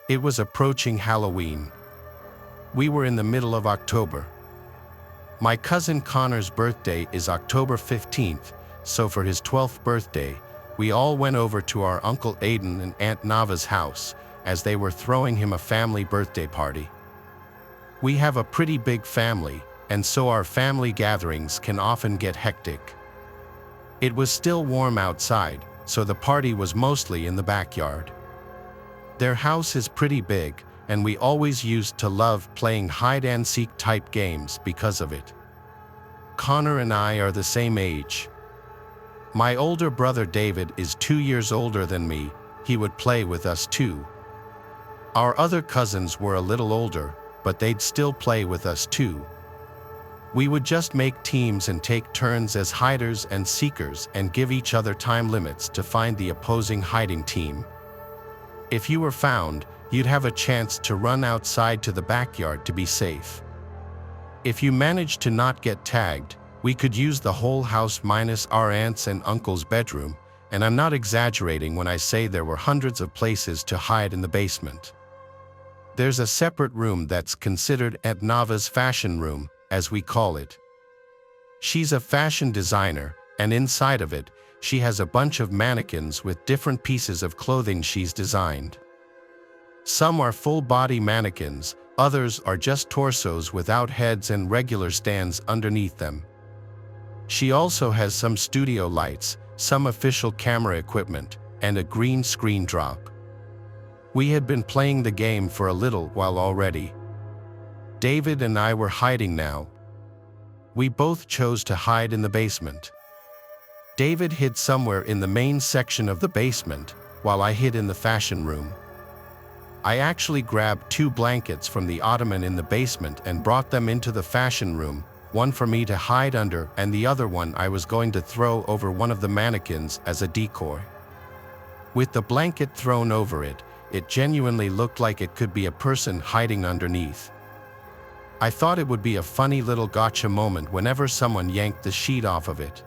It was approaching Halloween. We were in the middle of October. My cousin Connor's birthday is October 15th, so for his 12th birthday, we all went over to our Uncle Aiden and Aunt Nava's house, as they were throwing him a family birthday party. We have a pretty big family, and so our family gatherings can often get hectic. It was still warm outside, so the party was mostly in the backyard. Their house is pretty big, and we always used to love playing hide-and-seek type games because of it. Connor and I are the same age. My older brother David is 2 years older than me. He would play with us too. Our other cousins were a little older, but they'd still play with us too. We would just make teams and take turns as hiders and seekers and give each other time limits to find the opposing hiding team. If you were found, you'd have a chance to run outside to the backyard to be safe. If you managed to not get tagged, we could use the whole house minus our aunt's and uncle's bedroom, and I'm not exaggerating when I say there were hundreds of places to hide in the basement. There's a separate room that's considered Aunt Nava's fashion room, as we call it. She's a fashion designer, and inside of it, she has a bunch of mannequins with different pieces of clothing she's designed. Some are full-body mannequins, others are just torsos without heads and regular stands underneath them. She also has some studio lights, some official camera equipment, and a green screen drop. We had been playing the game for a little while already. David and I were hiding now. We both chose to hide in the basement. David hid somewhere in the main section of the basement, while I hid in the fashion room. I actually grabbed 2 blankets from the ottoman in the basement and brought them into the fashion room, one for me to hide under and the other one I was going to throw over one of the mannequins as a decoy. With the blanket thrown over it, it genuinely looked like it could be a person hiding underneath. I thought it would be a funny little gotcha moment whenever someone yanked the sheet off of it.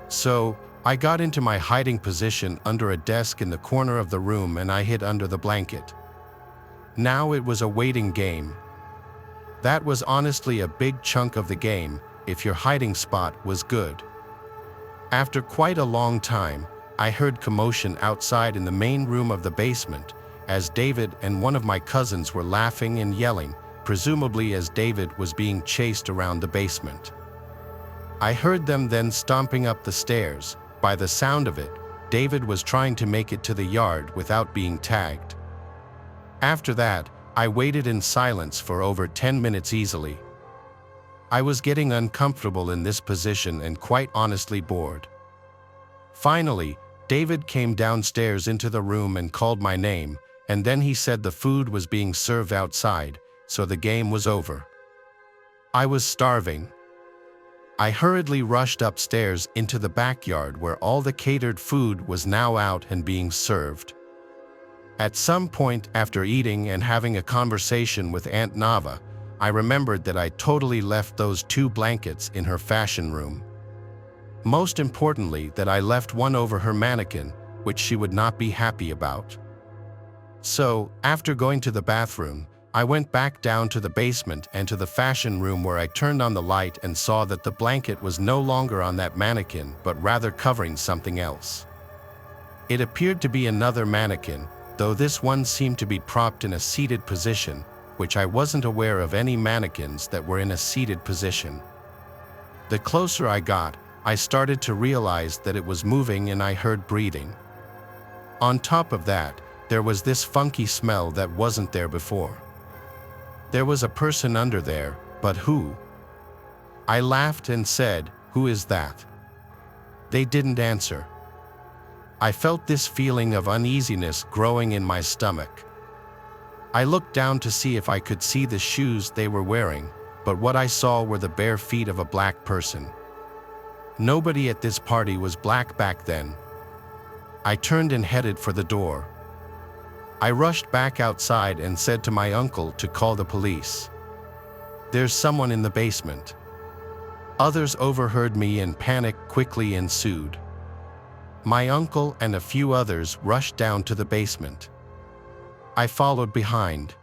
So, I got into my hiding position under a desk in the corner of the room and I hid under the blanket. Now it was a waiting game. That was honestly a big chunk of the game, if your hiding spot was good. After quite a long time, I heard commotion outside in the main room of the basement, as David and one of my cousins were laughing and yelling, presumably as David was being chased around the basement. I heard them then stomping up the stairs. By the sound of it, David was trying to make it to the yard without being tagged. After that, I waited in silence for over 10 minutes easily. I was getting uncomfortable in this position and quite honestly bored. Finally, David came downstairs into the room and called my name, and then he said the food was being served outside, so the game was over. I was starving. I hurriedly rushed upstairs into the backyard where all the catered food was now out and being served. At some point after eating and having a conversation with Aunt Nava, I remembered that I totally left those 2 blankets in her fashion room. Most importantly, that I left one over her mannequin, which she would not be happy about. So, after going to the bathroom, I went back down to the basement and to the fashion room where I turned on the light and saw that the blanket was no longer on that mannequin but rather covering something else. It appeared to be another mannequin, though this one seemed to be propped in a seated position, which I wasn't aware of any mannequins that were in a seated position. The closer I got, I started to realize that it was moving and I heard breathing. On top of that, there was this funky smell that wasn't there before. There was a person under there, but who? I laughed and said, "Who is that?" They didn't answer. I felt this feeling of uneasiness growing in my stomach. I looked down to see if I could see the shoes they were wearing, but what I saw were the bare feet of a black person. Nobody at this party was black back then. I turned and headed for the door. I rushed back outside and said to my uncle to call the police. "There's someone in the basement." Others overheard me and panic quickly ensued. My uncle and a few others rushed down to the basement. I followed behind.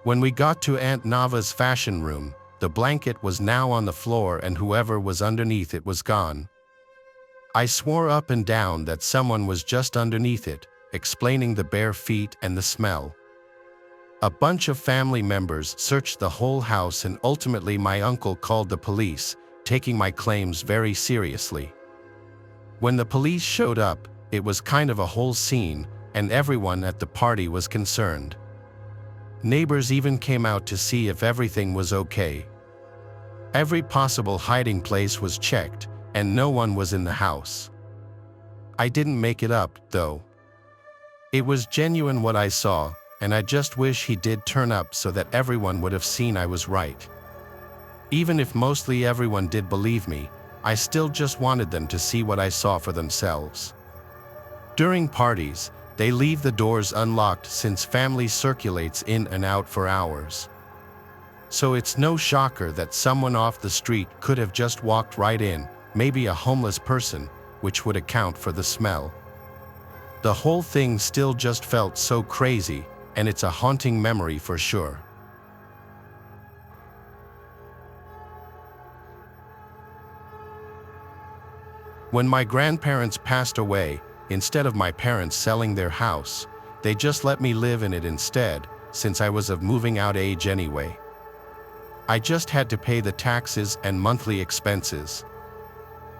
When we got to Aunt Nava's fashion room, the blanket was now on the floor and whoever was underneath it was gone. I swore up and down that someone was just underneath it, explaining the bare feet and the smell. A bunch of family members searched the whole house and ultimately my uncle called the police, taking my claims very seriously. When the police showed up, it was kind of a whole scene, and everyone at the party was concerned. Neighbors even came out to see if everything was okay. Every possible hiding place was checked, and no one was in the house. I didn't make it up, though. It was genuine what I saw, and I just wish he did turn up so that everyone would have seen I was right. Even if mostly everyone did believe me, I still just wanted them to see what I saw for themselves. During parties, they leave the doors unlocked since family circulates in and out for hours. So it's no shocker that someone off the street could have just walked right in, maybe a homeless person, which would account for the smell. The whole thing still just felt so crazy, and it's a haunting memory for sure. When my grandparents passed away, instead of my parents selling their house, they just let me live in it instead, since I was of moving out age anyway. I just had to pay the taxes and monthly expenses.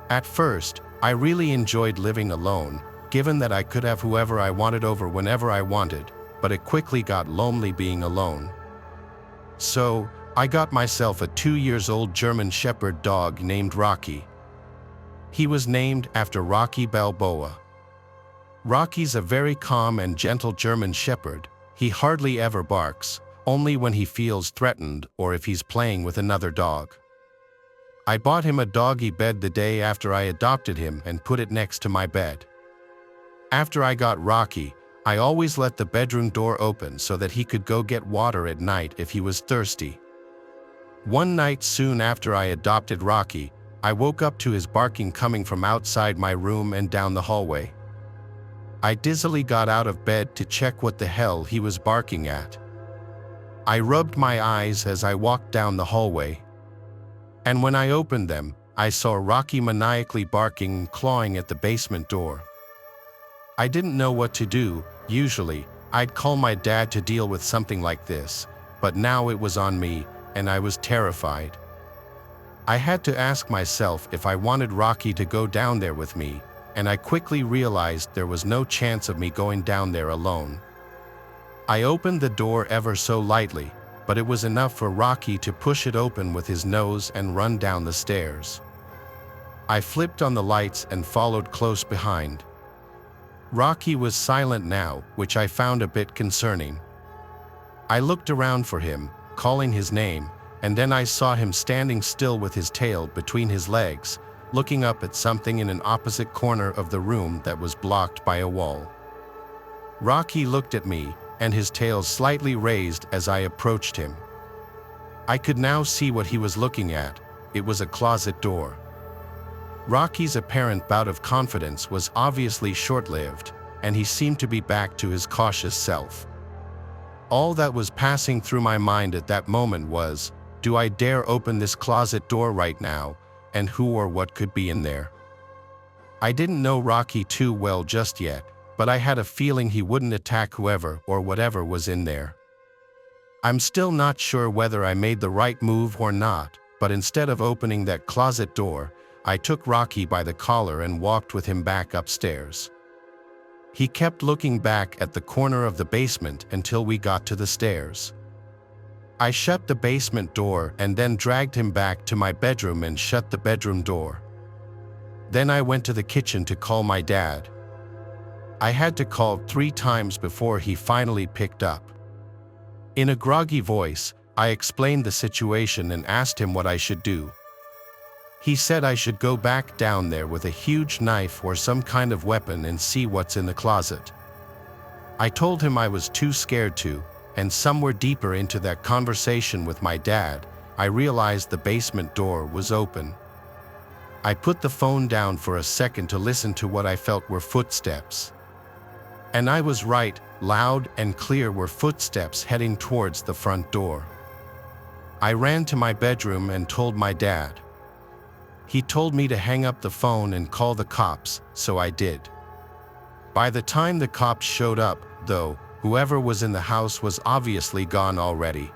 At first, I really enjoyed living alone, given that I could have whoever I wanted over whenever I wanted, but it quickly got lonely being alone. So, I got myself a 2-year-old German Shepherd dog named Rocky. He was named after Rocky Balboa. Rocky's a very calm and gentle German Shepherd. He hardly ever barks, only when he feels threatened or if he's playing with another dog. I bought him a doggy bed the day after I adopted him and put it next to my bed. After I got Rocky, I always let the bedroom door open so that he could go get water at night if he was thirsty. One night soon after I adopted Rocky, I woke up to his barking coming from outside my room and down the hallway. I dizzily got out of bed to check what the hell he was barking at. I rubbed my eyes as I walked down the hallway. And when I opened them, I saw Rocky maniacally barking and clawing at the basement door. I didn't know what to do. Usually, I'd call my dad to deal with something like this, but now it was on me, and I was terrified. I had to ask myself if I wanted Rocky to go down there with me, and I quickly realized there was no chance of me going down there alone. I opened the door ever so lightly, but it was enough for Rocky to push it open with his nose and run down the stairs. I flipped on the lights and followed close behind. Rocky was silent now, which I found a bit concerning. I looked around for him, calling his name, and then I saw him standing still with his tail between his legs, looking up at something in an opposite corner of the room that was blocked by a wall. Rocky looked at me, and his tail slightly raised as I approached him. I could now see what he was looking at. It was a closet door. Rocky's apparent bout of confidence was obviously short-lived, and he seemed to be back to his cautious self. All that was passing through my mind at that moment was, do I dare open this closet door right now, and who or what could be in there? I didn't know Rocky too well just yet, but I had a feeling he wouldn't attack whoever or whatever was in there. I'm still not sure whether I made the right move or not, but instead of opening that closet door, I took Rocky by the collar and walked with him back upstairs. He kept looking back at the corner of the basement until we got to the stairs. I shut the basement door and then dragged him back to my bedroom and shut the bedroom door. Then I went to the kitchen to call my dad. I had to call 3 times before he finally picked up. In a groggy voice, I explained the situation and asked him what I should do. He said I should go back down there with a huge knife or some kind of weapon and see what's in the closet. I told him I was too scared to, and somewhere deeper into that conversation with my dad, I realized the basement door was open. I put the phone down for a second to listen to what I felt were footsteps. And I was right, loud and clear were footsteps heading towards the front door. I ran to my bedroom and told my dad. He told me to hang up the phone and call the cops, so I did. By the time the cops showed up, though, whoever was in the house was obviously gone already.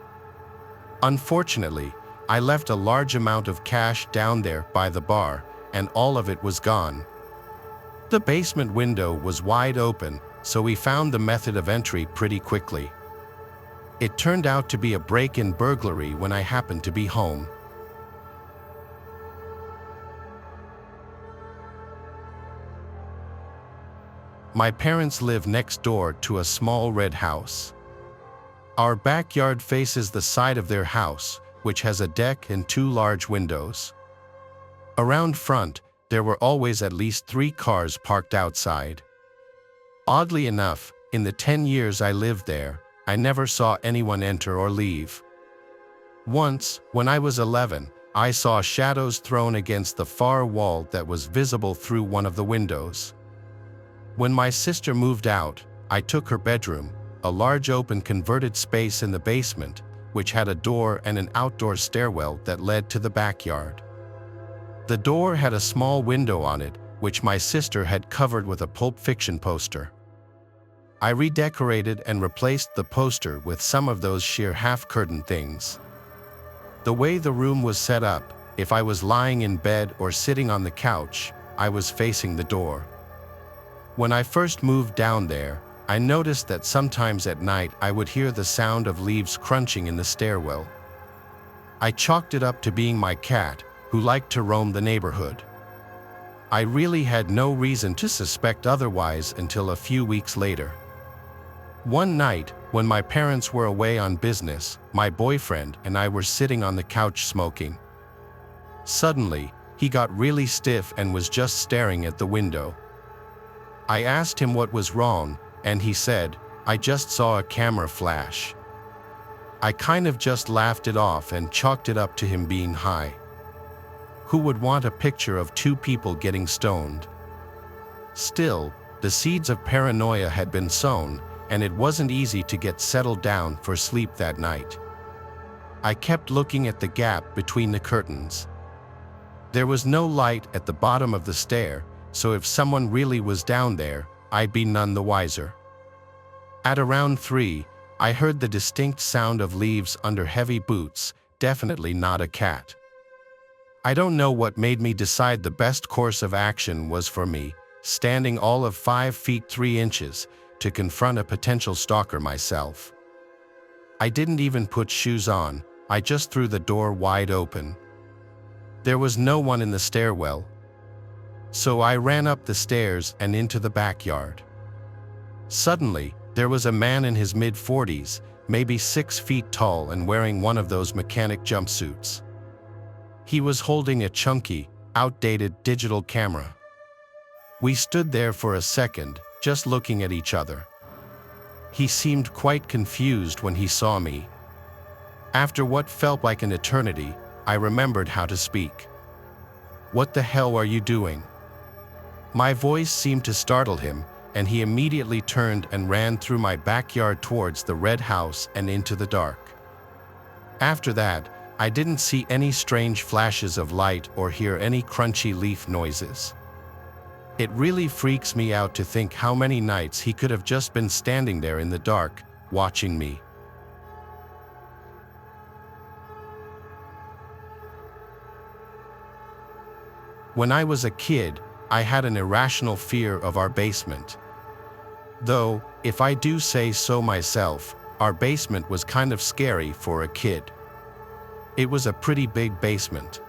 Unfortunately, I left a large amount of cash down there by the bar, and all of it was gone. The basement window was wide open, so we found the method of entry pretty quickly. It turned out to be a break-in burglary when I happened to be home. My parents live next door to a small red house. Our backyard faces the side of their house, which has a deck and 2 large windows. Around front, there were always at least 3 cars parked outside. Oddly enough, in the 10 years I lived there, I never saw anyone enter or leave. Once, when I was 11, I saw shadows thrown against the far wall that was visible through one of the windows. When my sister moved out, I took her bedroom, a large open converted space in the basement, which had a door and an outdoor stairwell that led to the backyard. The door had a small window on it, which my sister had covered with a Pulp Fiction poster. I redecorated and replaced the poster with some of those sheer half-curtain things. The way the room was set up, if I was lying in bed or sitting on the couch, I was facing the door. When I first moved down there, I noticed that sometimes at night I would hear the sound of leaves crunching in the stairwell. I chalked it up to being my cat, who liked to roam the neighborhood. I really had no reason to suspect otherwise until a few weeks later. One night, when my parents were away on business, my boyfriend and I were sitting on the couch smoking. Suddenly, he got really stiff and was just staring at the window. I asked him what was wrong, and he said, "I just saw a camera flash." I kind of just laughed it off and chalked it up to him being high. Who would want a picture of 2 people getting stoned? Still, the seeds of paranoia had been sown, and it wasn't easy to get settled down for sleep that night. I kept looking at the gap between the curtains. There was no light at the bottom of the stair, so if someone really was down there, I'd be none the wiser. At around 3, I heard the distinct sound of leaves under heavy boots, definitely not a cat. I don't know what made me decide the best course of action was for me, standing all of 5 feet 3 inches, to confront a potential stalker myself. I didn't even put shoes on, I just threw the door wide open. There was no one in the stairwell, so I ran up the stairs and into the backyard. Suddenly, there was a man in his mid-40s, maybe 6 feet tall and wearing one of those mechanic jumpsuits. He was holding a chunky, outdated digital camera. We stood there for a second, just looking at each other. He seemed quite confused when he saw me. After what felt like an eternity, I remembered how to speak. "What the hell are you doing?" My voice seemed to startle him, and he immediately turned and ran through my backyard towards the red house and into the dark. After that, I didn't see any strange flashes of light or hear any crunchy leaf noises. It really freaks me out to think how many nights he could have just been standing there in the dark, watching me. When I was a kid, I had an irrational fear of our basement. Though, if I do say so myself, our basement was kind of scary for a kid. It was a pretty big basement.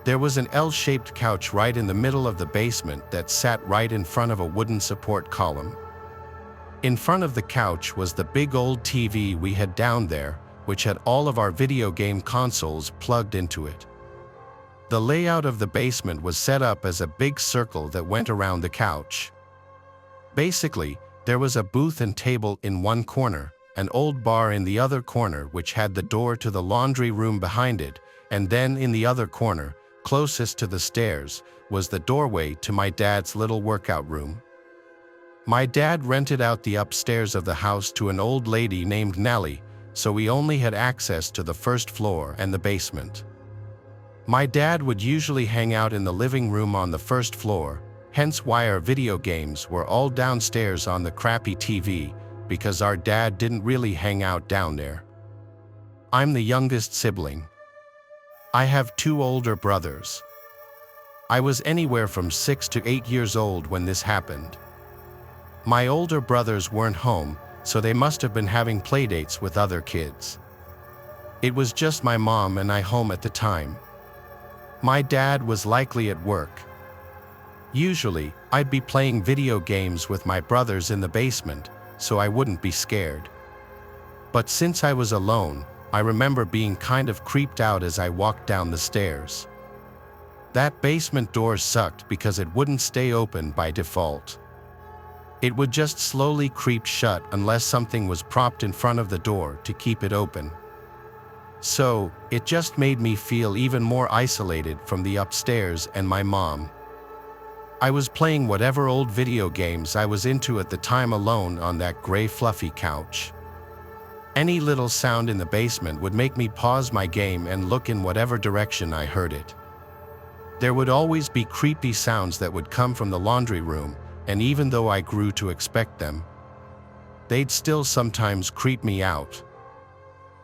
There was an L-shaped couch right in the middle of the basement that sat right in front of a wooden support column. In front of the couch was the big old TV we had down there, which had all of our video game consoles plugged into it. The layout of the basement was set up as a big circle that went around the couch. Basically, there was a booth and table in one corner, an old bar in the other corner which had the door to the laundry room behind it, and then in the other corner, closest to the stairs, was the doorway to my dad's little workout room. My dad rented out the upstairs of the house to an old lady named Nellie, so we only had access to the first floor and the basement. My dad would usually hang out in the living room on the first floor, hence why our video games were all downstairs on the crappy TV, because our dad didn't really hang out down there. I'm the youngest sibling. I have 2 older brothers. I was anywhere from 6 to 8 years old when this happened. My older brothers weren't home, so they must have been having playdates with other kids. It was just my mom and I home at the time. My dad was likely at work. Usually, I'd be playing video games with my brothers in the basement, so I wouldn't be scared. But since I was alone, I remember being kind of creeped out as I walked down the stairs. That basement door sucked because it wouldn't stay open by default. It would just slowly creep shut unless something was propped in front of the door to keep it open. So, it just made me feel even more isolated from the upstairs and my mom. I was playing whatever old video games I was into at the time alone on that gray fluffy couch. Any little sound in the basement would make me pause my game and look in whatever direction I heard it. There would always be creepy sounds that would come from the laundry room, and even though I grew to expect them, they'd still sometimes creep me out.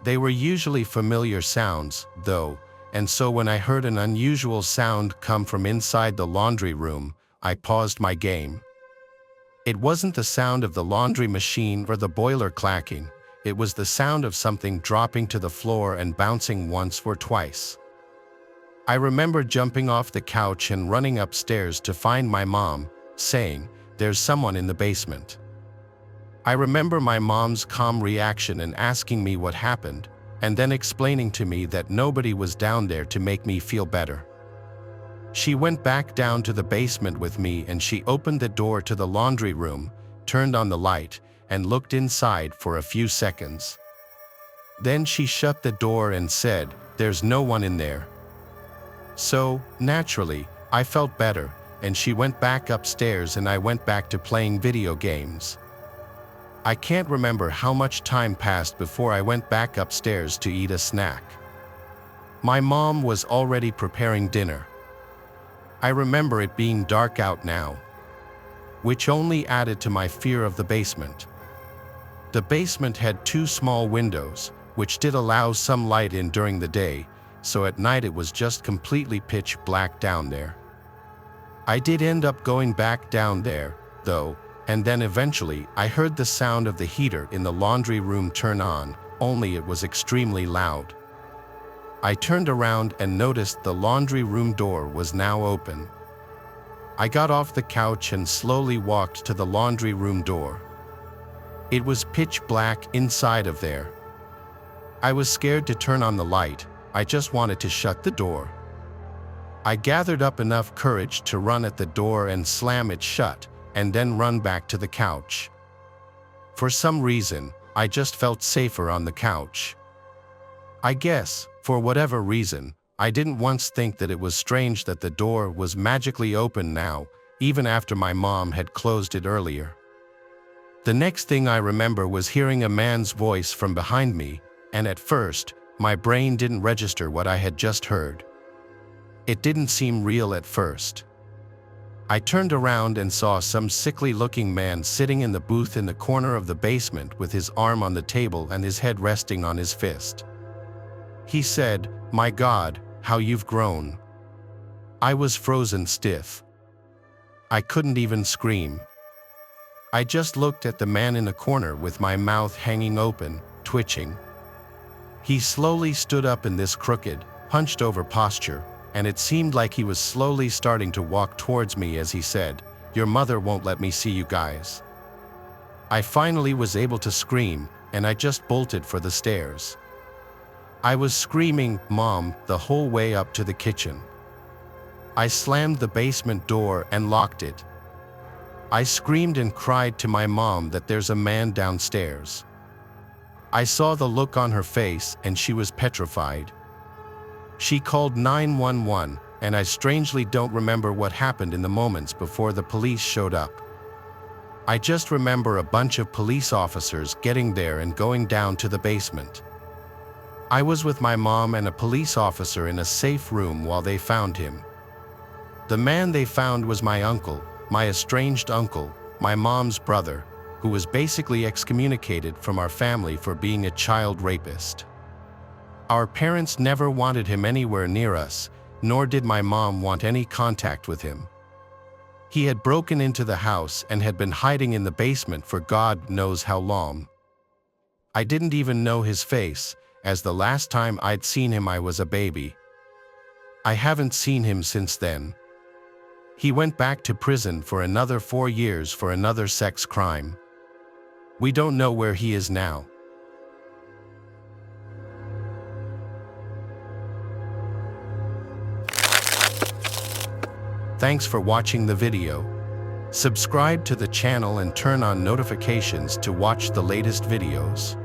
They were usually familiar sounds, though, and so when I heard an unusual sound come from inside the laundry room, I paused my game. It wasn't the sound of the laundry machine or the boiler clacking, it was the sound of something dropping to the floor and bouncing once or twice. I remember jumping off the couch and running upstairs to find my mom, saying, "There's someone in the basement." I remember my mom's calm reaction and asking me what happened, and then explaining to me that nobody was down there to make me feel better. She went back down to the basement with me and she opened the door to the laundry room, turned on the light, and looked inside for a few seconds. Then she shut the door and said, "There's no one in there." So, naturally, I felt better, and she went back upstairs and I went back to playing video games. I can't remember how much time passed before I went back upstairs to eat a snack. My mom was already preparing dinner. I remember it being dark out now, which only added to my fear of the basement. The basement had 2 small windows, which did allow some light in during the day, so at night it was just completely pitch black down there. I did end up going back down there, though, and then eventually I heard the sound of the heater in the laundry room turn on, only it was extremely loud. I turned around and noticed the laundry room door was now open. I got off the couch and slowly walked to the laundry room door. It was pitch black inside of there. I was scared to turn on the light, I just wanted to shut the door. I gathered up enough courage to run at the door and slam it shut, and then run back to the couch. For some reason, I just felt safer on the couch. I guess, for whatever reason, I didn't once think that it was strange that the door was magically open now, even after my mom had closed it earlier. The next thing I remember was hearing a man's voice from behind me, and at first, my brain didn't register what I had just heard. It didn't seem real at first. I turned around and saw some sickly-looking man sitting in the booth in the corner of the basement with his arm on the table and his head resting on his fist. He said, "My God, how you've grown." I was frozen stiff. I couldn't even scream. I just looked at the man in the corner with my mouth hanging open, twitching. He slowly stood up in this crooked, hunched-over posture, and it seemed like he was slowly starting to walk towards me as he said, "Your mother won't let me see you guys." I finally was able to scream, and I just bolted for the stairs. I was screaming, "Mom," the whole way up to the kitchen. I slammed the basement door and locked it. I screamed and cried to my mom that there's a man downstairs. I saw the look on her face and she was petrified. She called 911, and I strangely don't remember what happened in the moments before the police showed up. I just remember a bunch of police officers getting there and going down to the basement. I was with my mom and a police officer in a safe room while they found him. The man they found was my uncle, my estranged uncle, my mom's brother, who was basically excommunicated from our family for being a child rapist. Our parents never wanted him anywhere near us, nor did my mom want any contact with him. He had broken into the house and had been hiding in the basement for God knows how long. I didn't even know his face, as the last time I'd seen him I was a baby. I haven't seen him since then. He went back to prison for another 4 years for another sex crime. We don't know where he is now. Thanks for watching the video. Subscribe to the channel and turn on notifications to watch the latest videos.